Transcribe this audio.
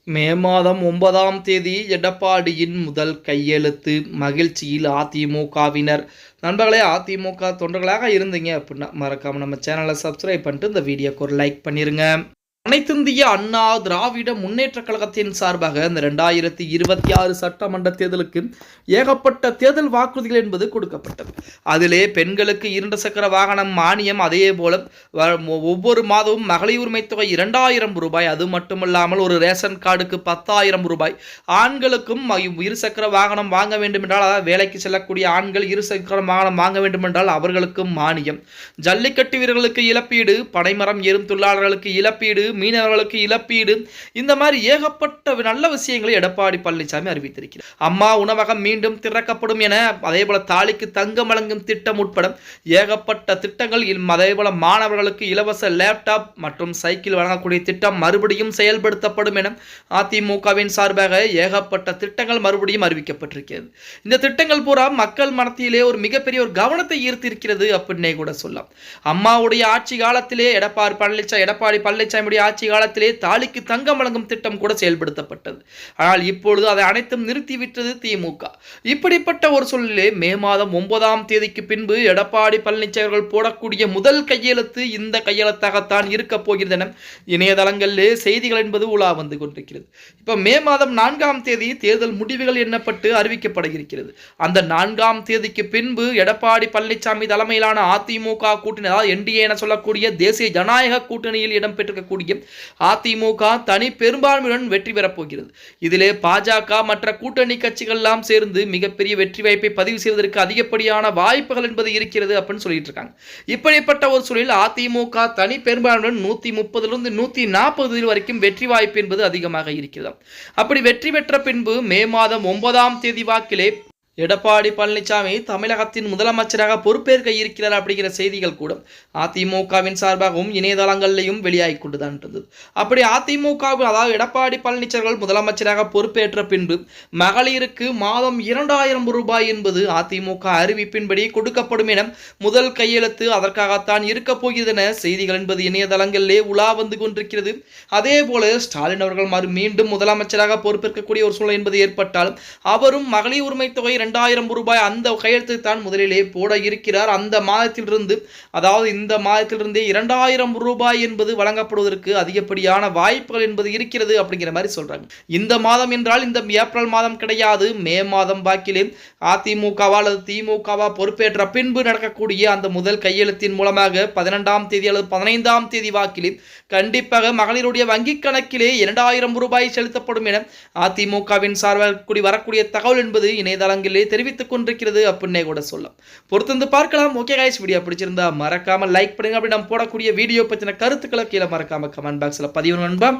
மே மாதம் 9ஆம் தேதி எடப்பாடியின் முதல் கையெழுத்து. மகிழ்ச்சியில் அதிமுகவினர். நண்பர்களே, அதிமுக தொண்டர்களாக இருந்தீங்க அப்படின்னா மறக்காம நம்ம சேனலை சப்ஸ்கிரைப் பண்ணிட்டு இந்த வீடியோக்கு ஒரு லைக் பண்ணிருங்க. அனைத்திந்திய அண்ணா திராவிட முன்னேற்ற கழகத்தின் சார்பாக இந்த 2026 சட்டமன்ற தேர்தலுக்கு ஏகப்பட்ட தேர்தல் வாக்குறுதிகள் என்பது கொடுக்கப்பட்டது. அதிலே பெண்களுக்கு 2 சக்கர வாகனம் மானியம், அதே போல ஒவ்வொரு மாதமும் மகளிர் உரிமை தொகை 2000 ரூபாய், அது மட்டுமல்லாமல் ஒரு ரேஷன் கார்டுக்கு 10,000 ரூபாய், ஆண்களுக்கும் 2 சக்கர வாகனம் வாங்க வேண்டும் என்றால், அதாவது வேலைக்கு செல்லக்கூடிய ஆண்கள் 2 சக்கர வாகனம் வாங்க வேண்டும் என்றால் அவர்களுக்கும் மானியம், ஜல்லிக்கட்டு வீரர்களுக்கு இழப்பீடு, பனைமரம் ஏறும் தொழிலாளர்களுக்கு இழப்பீடு, மீனவர்களுக்கு இழப்பீடு, இந்த மாதிரி ஏகப்பட்ட நல்ல விஷயங்களை எடப்பாடி பழனிசாமி அறிவித்திருக்கிறார். அம்மா உணவகம் மீண்டும் திறக்கப்படும் என, அதே போல தாலிக்கு தங்கம் வழங்கும் திட்டம் உட்பட ஏகப்பட்ட திட்டங்கள், அதே போல மாணவர்களுக்கு இலவச லேப்டாப் மற்றும் சைக்கிள் வழங்கக்கூடிய திட்டம் மறுபடியும் செயல்படுத்தப்படும் என அதிமுகவின் சார்பாக ஏகப்பட்ட திட்டங்கள் மறுபடியும் அறிவிக்கப்பட்டிருக்கிறது. இந்த திட்டங்கள் பூரா மக்கள் மனத்திலே ஒரு மிகப்பெரிய ஒரு கவனத்தை ஈர்த்திருக்கிறது அப்படின்னே கூட சொல்லலாம். அம்மாவுடைய ஆட்சி காலத்திலே எடப்பாடி பழனிசாமி ஆட்சி காலத்திலே தாலிக்கு தங்கம் வழங்கும் திட்டம் கூட செயல்படுத்தப்பட்டது. ஆனால் இப்பொழுது அதை அனைத்தும் நிறுத்திவிட்டது திமுக. இப்படிப்பட்ட ஒரு சூழ்நிலை மே மாதம் 9ஆம் தேதிக்கு பின்பு எடப்பாடி பழனிசாமி அவர்கள் போடக்கூடிய முதல் கையெழுத்து இந்த கையெழுத்தாகத்தான் இருக்க போகிறது என இணையதளங்களிலே செய்திகள் என்பது உலா வந்து கொண்டிருக்கிறது. இப்ப மே மாதம் 4ஆம் தேதி தேர்தல் முடிவுகள் எண்ணப்பட்டு அறிவிக்கப்பட இருக்கிறது. அந்த 4ஆம் தேதிக்கு பின்பு எடப்பாடி பழனிசாமி தலைமையிலான அதிமுக கூட்டணி, அதாவது என்டிஏ என சொல்லக்கூடிய தேசிய ஜனநாயக கூட்டணியில் இடம்பெற்றிருக்கக்கூடிய அதிமுக தனி பெரும்பான்மையுடன் வெற்றி பெறப் போகிறது. இதிலே பாஜக மற்ற கூட்டணி கட்சிகள் எல்லாம் சேர்ந்து மிகப்பெரிய வெற்றி வாய்ப்பை பதிவு செய்வதற்கு அதிகப்படியான வாய்ப்புகள் என்பது இருக்கிறது அப்படின்னு சொல்லிட்டு இருக்காங்க. இப்படிப்பட்ட ஒரு சூழலில் அதிமுக தனி பெரும்பான்மையுடன் 130 140 வரைக்கும் வெற்றி வாய்ப்பு என்பது அதிகமாக இருக்கிறது. அப்படி வெற்றி பெற்ற பின்பு மே மாதம் 9ஆம் தேதி வாக்கிலே எடப்பாடி பழனிசாமி தமிழகத்தின் முதலமைச்சராக பொறுப்பேற்க இருக்கிறார் அப்படிங்கிற செய்திகள் கூட அதிமுகவின் சார்பாகவும் இணையதளங்களிலையும் வெளியாகி கொண்டுதான் இருந்தது. அப்படி அதிமுக, அதாவது எடப்பாடி பழனிசாமி முதலமைச்சராக பொறுப்பேற்ற பின்பு மகளிருக்கு மாதம் 2000 ரூபாய் என்பது அதிமுக அறிவிப்பின்படி கொடுக்கப்படும் என முதல் கையெழுத்து அதற்காகத்தான் இருக்க போகிறது என செய்திகள் என்பது இணையதளங்களிலே உலா வந்து கொண்டிருக்கிறது. அதே போல ஸ்டாலின் அவர்கள் மீண்டும் முதலமைச்சராக பொறுப்பேற்கக்கூடிய ஒரு சூழல் என்பது ஏற்பட்டாலும் அவரும் மகளிர் உரிமை தொகை 2000 ரூபாய் அந்த கையெழுத்து தான் முதலிலே போட இருக்கிறார். அந்த மாதத்திலிருந்து, அதாவது இந்த மாதத்திலிருந்தே 2000 ரூபாய் என்பது வழங்கப்படுவதற்கு அதிகப்படியான வாய்ப்புகள் என்பது இருக்கிறது அப்படிங்கிற மாதிரி சொல்றாங்க. இந்த மாதம் என்றால் இந்த ஏப்ரல் மாதம் கிடையாது, மே மாதம் வாக்கிலே அதிமுகவா அல்லது திமுகவா பொறுப்பேற்ற பின்பு நடக்கக்கூடிய அந்த முதல் கையெழுத்தின் மூலமாக 12ஆம் தேதி அல்லது 15ஆம் தேதி வாக்கிலே கண்டிப்பாக மகளிருடைய வங்கிக் கணக்கிலே 2000 ரூபாய் செலுத்தப்படும் என அதிமுகவின் சார்பாக வரக்கூடிய தகவல் என்பது இணையதளங்களில் தெரிவித்துக் கொண்டிருக்கிறது அப்படின்னே கூட சொல்லலாம். பொறுத்து பார்க்கலாம். ஓகே गाइस, வீடியோ பிடிச்சிருந்தா மறக்காம லைக் பண்ணுங்க. அப்படி நம்ம போடக்கூடிய வீடியோ பத்தின கருத்துக்களை கீழே மறக்காம கமெண்ட் பாக்ஸ்ல பதிவு நண்பா.